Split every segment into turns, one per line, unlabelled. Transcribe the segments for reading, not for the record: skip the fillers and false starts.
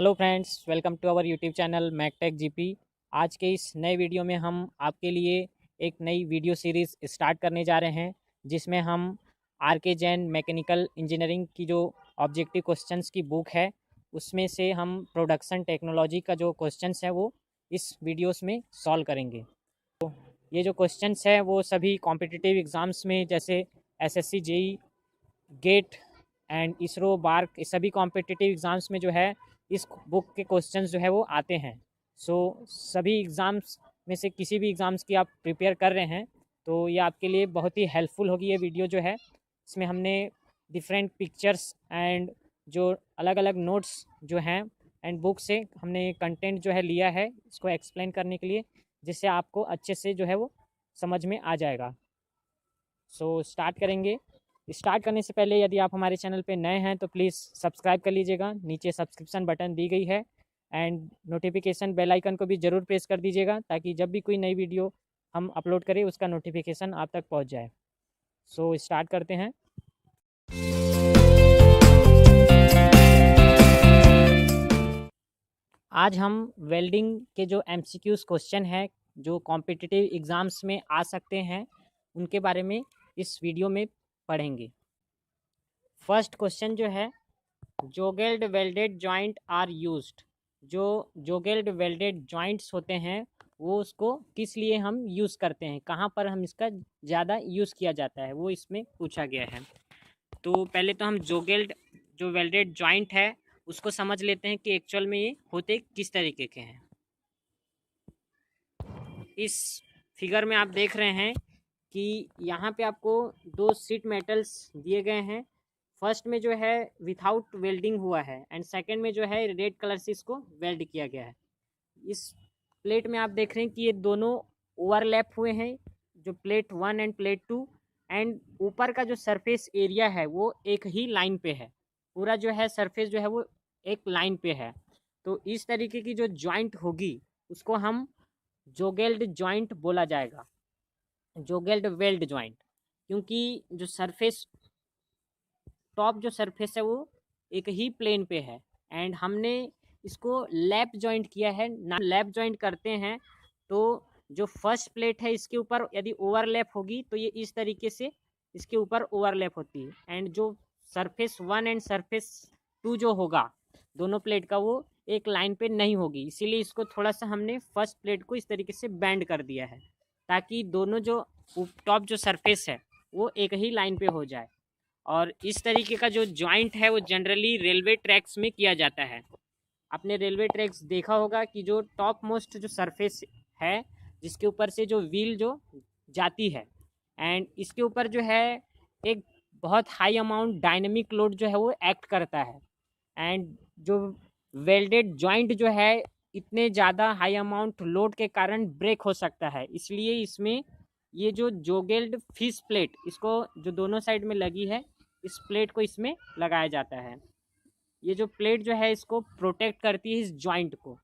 Hello friends, welcome to our YouTube channel MechTech GP. आज के इस नए वीडियो में हम आपके लिए एक नई वीडियो सीरीज़ स्टार्ट करने जा रहे हैं, जिसमें हम आर के जैन मैकेनिकल इंजीनियरिंग की जो ऑब्जेक्टिव क्वेश्चंस की बुक है, उसमें से हम प्रोडक्शन टेक्नोलॉजी का जो क्वेश्चंस है वो इस वीडियोस में सॉल्व करेंगे। ये जो क्वेश्चंस है वो सभी कॉम्पिटिटिव एग्ज़ाम्स में, जैसे SSC, JE, GATE and ISRO, BARC, ये सभी कॉम्पिटिटिव एग्ज़ाम्स में जो है इस बुक के क्वेश्चंस जो है वो आते हैं। सभी एग्ज़ाम्स में से किसी भी एग्ज़ाम्स की आप प्रिपेयर कर रहे हैं तो ये आपके लिए बहुत ही हेल्पफुल होगी ये वीडियो जो है। इसमें हमने डिफरेंट पिक्चर्स एंड जो अलग अलग नोट्स जो हैं एंड बुक से हमने कंटेंट जो है लिया है इसको एक्सप्लेन करने के लिए, जिससे आपको अच्छे से जो है वो समझ में आ जाएगा। स्टार्ट करेंगे। स्टार्ट करने से पहले यदि आप हमारे चैनल पे नए हैं तो प्लीज़ सब्सक्राइब कर लीजिएगा, नीचे सब्सक्रिप्शन बटन दी गई है एंड नोटिफिकेशन बेल आइकन को भी ज़रूर प्रेस कर दीजिएगा, ताकि जब भी कोई नई वीडियो हम अपलोड करें उसका नोटिफिकेशन आप तक पहुंच जाए। स्टार्ट करते हैं। आज हम वेल्डिंग के जो एमसीक्यूज क्वेश्चन है जो कॉम्पिटिटिव एग्ज़ाम्स में आ सकते हैं उनके बारे में इस वीडियो में पढ़ेंगे। फर्स्ट क्वेश्चन जो है, joggled welded joint are used. जो जोगेल्ड वेल्डेड जॉइंट्स होते हैं वो उसको किस लिए हम यूज़ करते हैं, कहाँ पर हम इसका ज़्यादा यूज़ किया जाता है, वो इसमें पूछा गया है। तो पहले तो हम जोगेल्ड जो वेल्डेड जॉइंट है उसको समझ लेते हैं कि एक्चुअल में ये होते किस तरीके के हैं। इस फिगर में आप देख रहे हैं कि यहाँ पे आपको दो सीट मेटल्स दिए गए हैं। फर्स्ट में जो है विथआउट वेल्डिंग हुआ है एंड सेकंड में जो है रेड कलर से इसको वेल्ड किया गया है। इस प्लेट में आप देख रहे हैं कि ये दोनों ओवरलैप हुए हैं, जो प्लेट 1 एंड प्लेट 2, एंड ऊपर का जो सरफेस एरिया है वो एक ही लाइन पे है। पूरा जो है सरफेस जो है वो एक लाइन पे है। तो इस तरीके की जो जॉइंट होगी उसको हम जोगेल्ड जॉइंट बोला जाएगा, जोगेल्ड वेल्ड जॉइंट, क्योंकि जो सरफेस टॉप जो सरफेस है वो एक ही प्लेन पे है एंड हमने इसको लैप जॉइंट किया है ना। लैप जॉइंट करते हैं तो जो फर्स्ट प्लेट है इसके ऊपर यदि ओवरलैप होगी तो ये इस तरीके से इसके ऊपर ओवरलैप होती है एंड जो सरफेस 1 एंड सरफेस 2 जो होगा दोनों प्लेट का वो एक लाइन पे नहीं होगी, इसीलिए इसको थोड़ा सा हमने फर्स्ट प्लेट को इस तरीके से बैंड कर दिया है ताकि दोनों जो टॉप जो सरफेस है वो एक ही लाइन पे हो जाए। और इस तरीके का जो जॉइंट है वो जनरली रेलवे ट्रैक्स में किया जाता है। आपने रेलवे ट्रैक्स देखा होगा कि जो टॉप मोस्ट जो सरफेस है जिसके ऊपर से जो व्हील जो जाती है एंड इसके ऊपर जो है एक बहुत हाई अमाउंट डायनेमिक लोड जो है वो एक्ट करता है एंड जो वेल्डेड जॉइंट जो है इतने ज़्यादा हाई अमाउंट लोड के कारण ब्रेक हो सकता है, इसलिए इसमें ये जो जोगेल्ड फिश प्लेट इसको जो दोनों साइड में लगी है इस प्लेट को इसमें लगाया जाता है। ये जो प्लेट जो है इसको प्रोटेक्ट करती है इस जॉइंट को।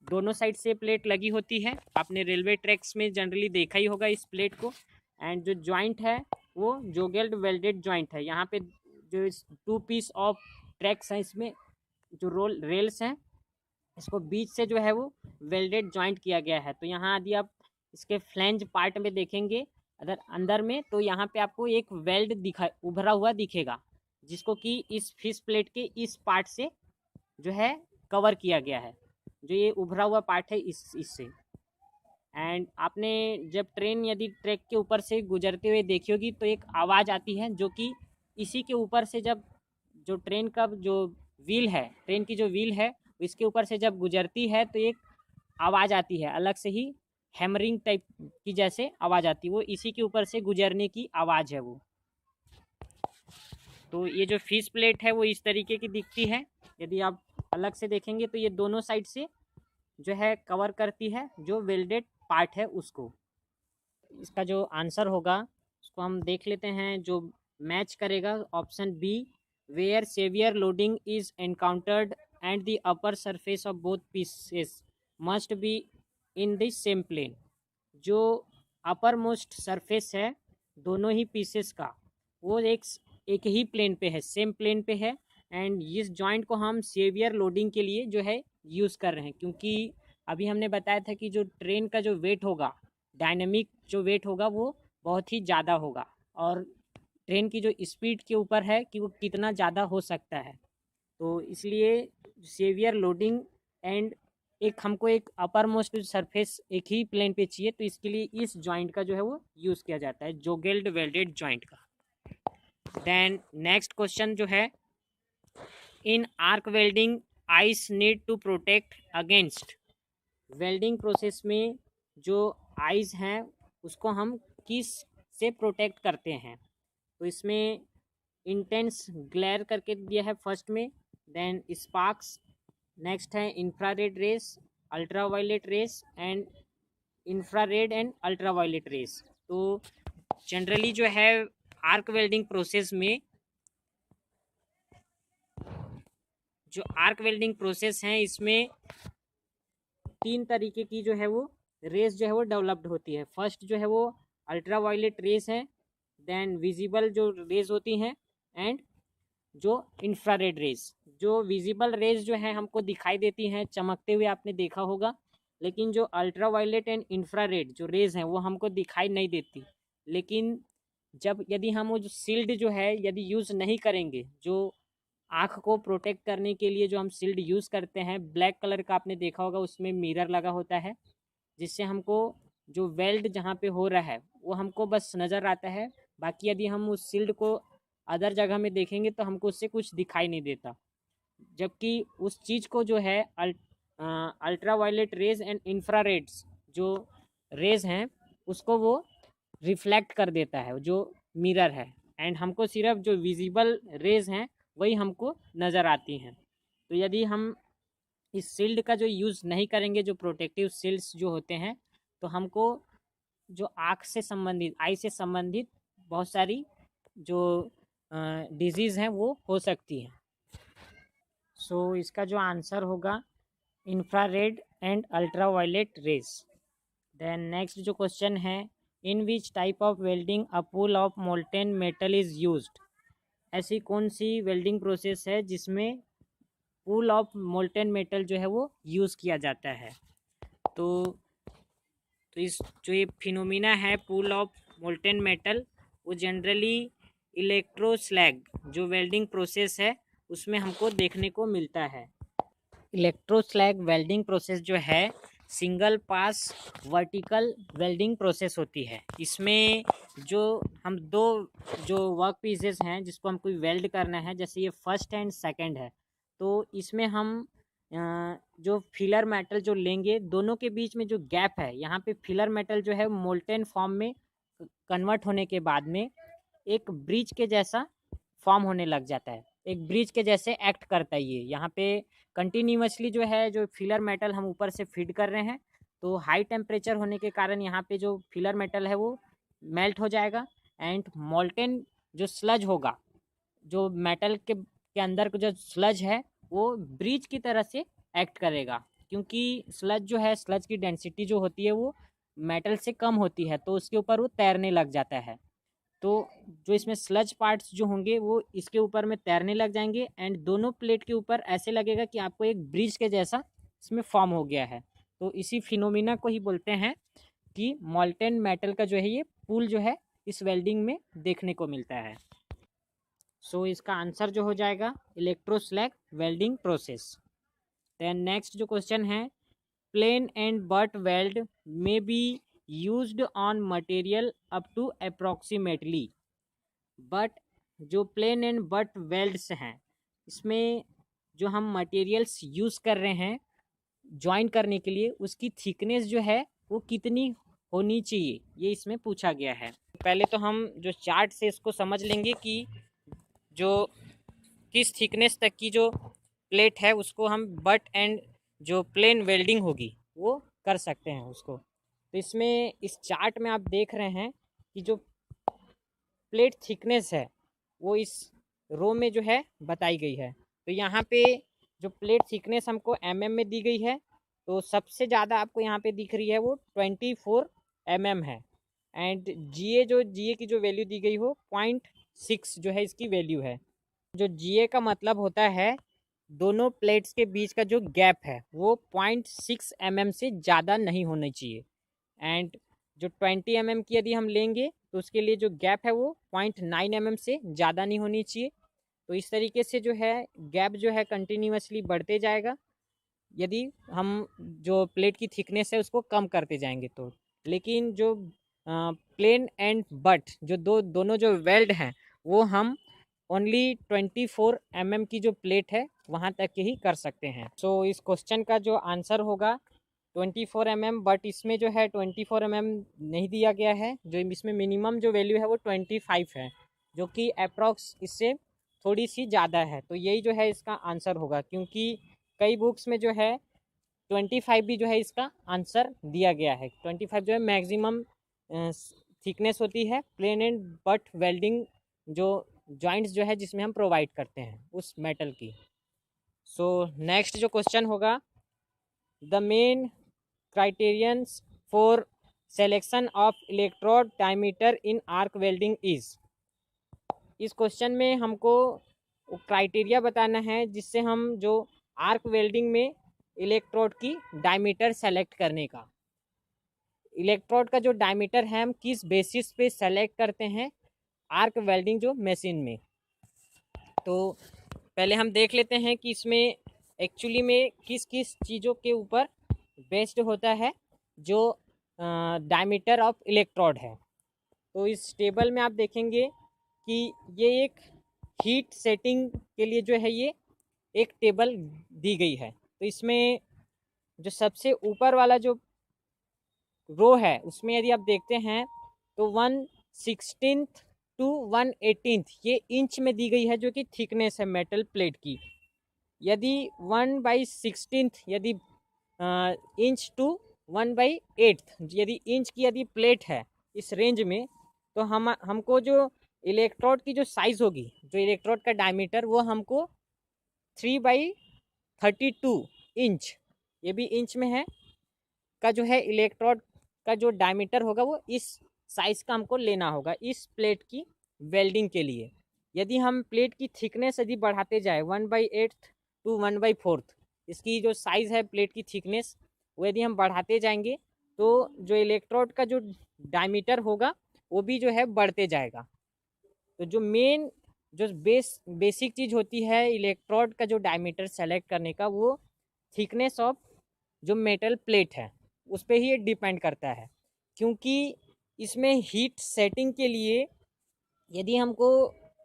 दोनों साइड से प्लेट लगी होती है, आपने रेलवे ट्रैक्स में जनरली देखा ही होगा इस प्लेट को। एंड जो जॉइंट है वो जोगेल्ड वेल्डेड जॉइंट है। यहाँ पे जो इस 2 पीस ऑफ ट्रैक्स हैं इसमें जो रेल्स हैं इसको बीच से जो है वो वेल्डेड जॉइंट किया गया है। तो यहाँ यदि आप इसके फ्लैंज पार्ट में देखेंगे अगर अंदर में, तो यहाँ पे आपको एक वेल्ड दिखा उभरा हुआ दिखेगा, जिसको कि इस फिश प्लेट के इस पार्ट से जो है कवर किया गया है, जो ये उभरा हुआ पार्ट है इससे। एंड आपने जब ट्रेन यदि ट्रैक के ऊपर से गुजरते हुए देखी होगी तो एक आवाज़ आती है, जो कि इसी के ऊपर से जब जो ट्रेन का जो व्हील है, ट्रेन की जो व्हील है इसके ऊपर से जब गुजरती है तो एक आवाज़ आती है अलग से ही, हैमरिंग टाइप की जैसे आवाज़ आती है, वो इसी के ऊपर से गुजरने की आवाज़ है वो। तो ये जो फिश प्लेट है वो इस तरीके की दिखती है। यदि आप अलग से देखेंगे तो ये दोनों साइड से जो है कवर करती है जो वेल्डेड पार्ट है उसको। इसका जो आंसर होगा उसको हम देख लेते हैं, जो मैच करेगा option B, where severe loading is encountered and the upper surface of both pieces must be in the same plane. जो अपर मोस्ट सरफेस है दोनों ही पीसेस का वो एक ही प्लेन पे है, सेम प्लेन पे है, एंड इस जॉइंट को हम सेवियर लोडिंग के लिए जो है यूज़ कर रहे हैं, क्योंकि अभी हमने बताया था कि जो ट्रेन का जो वेट होगा, डायनेमिक जो वेट होगा वो बहुत ही ज़्यादा होगा, और ट्रेन की जो स्पीड के ऊपर है कि वो कितना ज़्यादा हो सकता है। तो इसलिए सेवियर लोडिंग एंड एक हमको एक अपर मोस्ट सरफेस एक ही प्लेन पे चाहिए, तो इसके लिए इस जॉइंट का जो है वो यूज़ किया जाता है, जोगेल्ड वेल्डेड जॉइंट का। देन नेक्स्ट क्वेश्चन जो है, in arc welding eyes need to protect against, welding process में जो आइस हैं उसको हम किस से प्रोटेक्ट करते हैं? तो इसमें इंटेंस ग्लेयर करके दिया है फर्स्ट में, देन स्पार्क्स, नेक्स्ट है infrared rays, ultraviolet rays and infrared and ultraviolet rays. तो जनरली जो है आर्क वेल्डिंग प्रोसेस में, जो आर्क वेल्डिंग प्रोसेस है इसमें 3 तरीके की जो है वो रेस जो है वो डेवलप्ड होती है। फर्स्ट जो है वो अल्ट्रावायलेट रेस है, देन विजिबल जो रेस होती हैं, एंड जो इंफ्रारेड रेस। जो विजिबल रेस जो है हमको दिखाई देती हैं चमकते हुए, आपने देखा होगा, लेकिन जो अल्ट्रावायलेट एंड इंफ्रारेड जो रेस हैं वो हमको दिखाई नहीं देती। लेकिन जब यदि हम वो जो शील्ड जो है यदि यूज़ नहीं करेंगे, जो आँख को प्रोटेक्ट करने के लिए जो हम शील्ड यूज़ करते हैं, ब्लैक कलर का आपने देखा होगा, उसमें मिरर लगा होता है, जिससे हमको जो वेल्ड जहाँ पे हो रहा है वो हमको बस नज़र आता है। बाकी यदि हम उस शील्ड को अदर जगह में देखेंगे तो हमको उससे कुछ दिखाई नहीं देता। जबकि उस चीज़ को जो है अल्ट्रावायलेट रेज एंड इंफ्रारेड्स जो रेज हैं उसको वो रिफ्लेक्ट कर देता है, जो मिरर है, एंड हमको सिर्फ जो विजिबल रेज हैं वही हमको नज़र आती हैं। तो यदि हम इस शील्ड का जो यूज़ नहीं करेंगे, जो प्रोटेक्टिव शील्ड्स जो होते हैं, तो हमको जो आँख से संबंधित, आई से संबंधित बहुत सारी जो डिजीज़ हैं वो हो सकती हैं। सो इसका जो आंसर होगा infrared and ultraviolet rays. Then next जो क्वेश्चन है, in which type of welding a pool of molten metal is used, ऐसी कौन सी वेल्डिंग प्रोसेस है जिसमें पूल ऑफ मोल्टेन मेटल जो है वो यूज़ किया जाता है? तो इस जो ये फिनोमिना है पूल ऑफ मोल्टेन मेटल, वो जनरली इलेक्ट्रोस्लैग जो वेल्डिंग प्रोसेस है उसमें हमको देखने को मिलता है। इलेक्ट्रोस्लैग वेल्डिंग प्रोसेस जो है single pass vertical welding process होती है। इसमें जो हम दो जो वर्क पीसेस हैं जिसको हमको वेल्ड करना है, जैसे ये फर्स्ट एंड सेकंड है, तो इसमें हम जो फिलर मेटल जो लेंगे, दोनों के बीच में जो गैप है, यहाँ पे फिलर मेटल जो है मोल्टेन फॉर्म में कन्वर्ट होने के बाद में एक ब्रिज के जैसा फॉर्म होने लग जाता है, एक ब्रिज के जैसे एक्ट करता है। ये यहाँ पे कंटिन्यूसली जो है जो फिलर मेटल हम ऊपर से फीड कर रहे हैं, तो हाई टेम्परेचर होने के कारण यहाँ पे जो फिलर मेटल है वो मेल्ट हो जाएगा, एंड मोल्टेन जो स्लज होगा, जो मेटल के अंदर का जो स्लज है वो ब्रिज की तरह से एक्ट करेगा, क्योंकि स्लज जो है, स्लज की डेंसिटी जो होती है वो मेटल से कम होती है, तो उसके ऊपर वो तैरने लग जाता है। तो जो इसमें स्लज पार्ट्स जो होंगे वो इसके ऊपर में तैरने लग जाएंगे, एंड दोनों प्लेट के ऊपर ऐसे लगेगा कि आपको एक ब्रिज के जैसा इसमें फॉर्म हो गया है। तो इसी फिनोमिना को ही बोलते हैं कि मॉल्टेन मेटल का जो है ये पूल जो है इस वेल्डिंग में देखने को मिलता है। सो इसका आंसर जो हो जाएगा electroslag welding process. Then next जो क्वेश्चन है, प्लेन एंड बट वेल्ड में be used on material up to approximately, but जो प्लेन एंड बट वेल्ड्स हैं इसमें जो हम मटेरियल्स यूज़ कर रहे हैं ज्वाइन करने के लिए, उसकी थिकनेस जो है वो कितनी होनी चाहिए, ये इसमें पूछा गया है। पहले तो हम जो चार्ट से इसको समझ लेंगे कि जो किस थिकनेस तक की जो प्लेट है उसको हम बट एंड जो प्लेन वेल्डिंग होगी वो कर सकते हैं उसको। तो इसमें इस चार्ट में आप देख रहे हैं कि जो प्लेट थिकनेस है वो इस रो में जो है बताई गई है। तो यहाँ पे जो प्लेट थिकनेस हमको mm में दी गई है, तो सबसे ज़्यादा आपको यहाँ पे दिख रही है वो 24 mm है, एंड GA की जो वैल्यू दी गई हो 0.6 जो है इसकी वैल्यू है। जो GA का मतलब होता है दोनों प्लेट्स के बीच का जो गैप है वो 0.6 mm से ज़्यादा नहीं होना चाहिए। एंड जो 20 mm की यदि हम लेंगे तो उसके लिए जो गैप है वो 0.9 mm से ज़्यादा नहीं होनी चाहिए। तो इस तरीके से जो है गैप जो है कंटिन्यूसली बढ़ते जाएगा यदि हम जो प्लेट की थिकनेस है उसको कम करते जाएंगे तो। लेकिन जो प्लेन एंड बट जो दोनों जो वेल्ड हैं वो हम ओनली 24 mm की जो प्लेट है वहाँ तक ही कर सकते हैं। सो इस क्वेश्चन का जो आंसर होगा 24 mm, बट इसमें जो है 24 mm नहीं दिया गया है। जो इसमें मिनिमम जो वैल्यू है वो 25 है, जो कि अप्रॉक्स इससे थोड़ी सी ज़्यादा है। तो यही जो है इसका आंसर होगा, क्योंकि कई बुक्स में जो है 25 भी जो है इसका आंसर दिया गया है। 25 जो है मैक्सिमम थिकनेस होती है प्लेन एंड बट वेल्डिंग जो जॉइंट्स जो है जिसमें हम प्रोवाइड करते हैं उस मेटल की। सो नेक्स्ट जो क्वेश्चन होगा, the main criterions for selection of electrode diameter in arc welding is. इस क्वेश्चन में हमको क्राइटेरिया बताना है जिससे हम जो आर्क वेल्डिंग में इलेक्ट्रोड की डायमीटर सेलेक्ट करने का। इलेक्ट्रोड का जो डायमीटर है हम किस बेसिस पे सेलेक्ट करते हैं आर्क वेल्डिंग जो मशीन में। तो पहले हम देख लेते हैं कि इसमें एक्चुअली में किस किस चीज़ों के ऊपर बेस्ड होता है जो डायमीटर ऑफ इलेक्ट्रोड है। तो इस टेबल में आप देखेंगे कि ये एक हीट सेटिंग के लिए जो है ये एक टेबल दी गई है। तो इसमें जो सबसे ऊपर वाला जो रो है उसमें यदि आप देखते हैं तो 1/16 टू 1/18 ये इंच में दी गई है जो कि थिकनेस है मेटल प्लेट की। यदि 1/16 यदि इंच टू 1/8 यदि इंच की यदि प्लेट है इस रेंज में, तो हमको जो इलेक्ट्रोड की जो साइज़ होगी, जो इलेक्ट्रोड का डायमीटर, वो हमको 3/32 इंच, ये भी इंच में है, का जो है इलेक्ट्रोड का जो डायमीटर होगा वो इस साइज़ का हमको लेना होगा इस प्लेट की वेल्डिंग के लिए। यदि हम प्लेट की थिकनेस यदि बढ़ाते जाए 1/8 टू 1/4, इसकी जो साइज़ है प्लेट की थिकनेस वो यदि हम बढ़ाते जाएंगे तो जो इलेक्ट्रोड का जो डायमीटर होगा वो भी जो है बढ़ते जाएगा। तो जो मेन जो बेसिक चीज़ होती है इलेक्ट्रोड का जो डायमीटर सेलेक्ट करने का, वो थिकनेस ऑफ जो मेटल प्लेट है उस पर ही डिपेंड करता है। क्योंकि इसमें हीट सेटिंग के लिए यदि हमको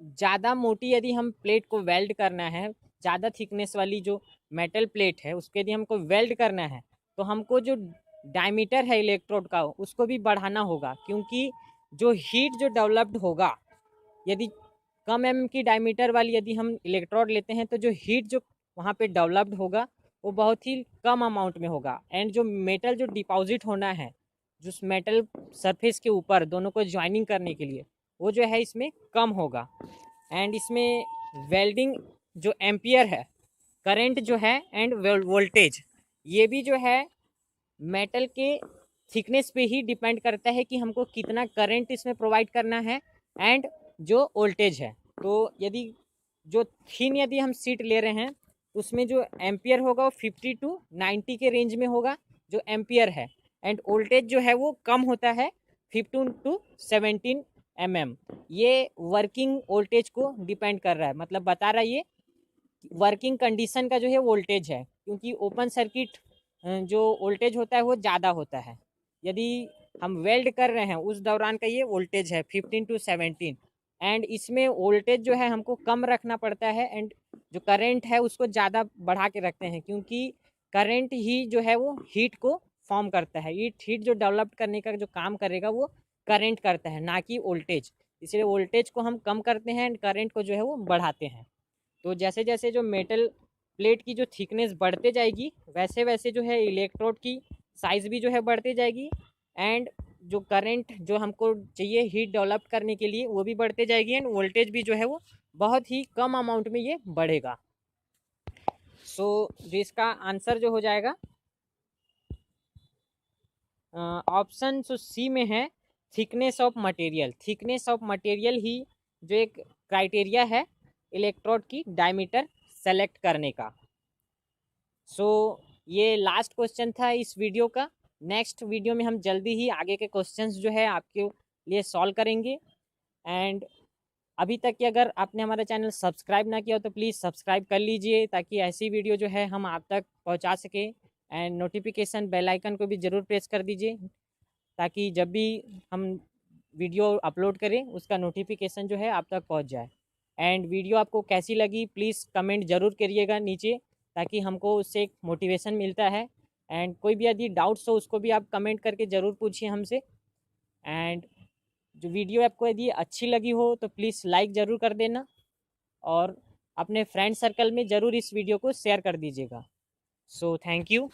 ज़्यादा मोटी यदि हम प्लेट को वेल्ड करना है, ज़्यादा थिकनेस वाली जो मेटल प्लेट है उसके यदि हमको वेल्ड करना है, तो हमको जो डायमीटर है इलेक्ट्रोड का उसको भी बढ़ाना होगा। क्योंकि जो हीट जो डेवलप्ड होगा, यदि कम एम की डायमीटर वाली यदि हम इलेक्ट्रोड लेते हैं तो जो हीट जो वहाँ पे डेवलप्ड होगा वो बहुत ही कम अमाउंट में होगा। एंड जो मेटल जो डिपॉजिट होना है जिस मेटल सरफेस के ऊपर दोनों को ज्वाइनिंग करने के लिए, वो जो है इसमें कम होगा। एंड इसमें वेल्डिंग जो एम्पियर है, करंट जो है एंड वोल्टेज, ये भी जो है मेटल के थिकनेस पे ही डिपेंड करता है कि हमको कितना करंट इसमें प्रोवाइड करना है एंड जो वोल्टेज है। तो यदि जो थिन यदि हम सीट ले रहे हैं उसमें जो एम्पियर होगा वो 50 टू 90 के रेंज में होगा जो एम्पियर है। एंड वोल्टेज जो है वो कम होता है 15 टू 17 mm। ये वर्किंग वोल्टेज को डिपेंड कर रहा है, मतलब बता रहा है ये वर्किंग कंडीशन का जो है वोल्टेज है। क्योंकि ओपन सर्किट जो वोल्टेज होता है वो ज़्यादा होता है। यदि हम वेल्ड कर रहे हैं उस दौरान का ये वोल्टेज है 15 टू 17। एंड इसमें वोल्टेज जो है हमको कम रखना पड़ता है एंड जो करंट है उसको ज़्यादा बढ़ा के रखते हैं। क्योंकि करंट ही जो है वो हीट को फॉर्म करता है। हीट जो डेवलप करने का जो काम करेगा वो करंट करता है, ना कि वोल्टेज। इसलिए वोल्टेज को हम कम करते हैं एंड करंट को जो है वो बढ़ाते हैं। तो जैसे जैसे जो मेटल प्लेट की जो थिकनेस बढ़ते जाएगी वैसे वैसे जो है इलेक्ट्रोड की साइज़ भी जो है बढ़ते जाएगी एंड जो करंट जो हमको चाहिए हीट डेवलप करने के लिए वो भी बढ़ते जाएगी एंड वोल्टेज भी जो है वो बहुत ही कम अमाउंट में ये बढ़ेगा। सो जो इसका आंसर जो हो जाएगा ऑप्शन जो सी में है, thickness of material. Thickness of material ही जो एक क्राइटेरिया है इलेक्ट्रोड की डायमीटर सेलेक्ट करने का। सो ये लास्ट क्वेश्चन था इस वीडियो का। नेक्स्ट वीडियो में हम जल्दी ही आगे के क्वेश्चंस जो है आपके लिए सॉल्व करेंगे। एंड अभी तक कि अगर आपने हमारा चैनल सब्सक्राइब ना किया हो तो प्लीज़ सब्सक्राइब कर लीजिए, ताकि ऐसी वीडियो जो है हम आप तक पहुंचा सके। एंड नोटिफिकेशन बेल आइकन को भी ज़रूर प्रेस कर दीजिए, ताकि जब भी हम वीडियो अपलोड करें उसका नोटिफिकेशन जो है आप तक पहुंच जाए। एंड वीडियो आपको कैसी लगी प्लीज़ कमेंट ज़रूर करिएगा नीचे, ताकि हमको उससे एक मोटिवेशन मिलता है। एंड कोई भी यदि डाउट्स हो उसको भी आप कमेंट करके ज़रूर पूछिए हमसे। एंड जो वीडियो आपको यदि अच्छी लगी हो तो प्लीज़ लाइक ज़रूर कर देना, और अपने फ्रेंड सर्कल में ज़रूर इस वीडियो को शेयर कर दीजिएगा। So thank you.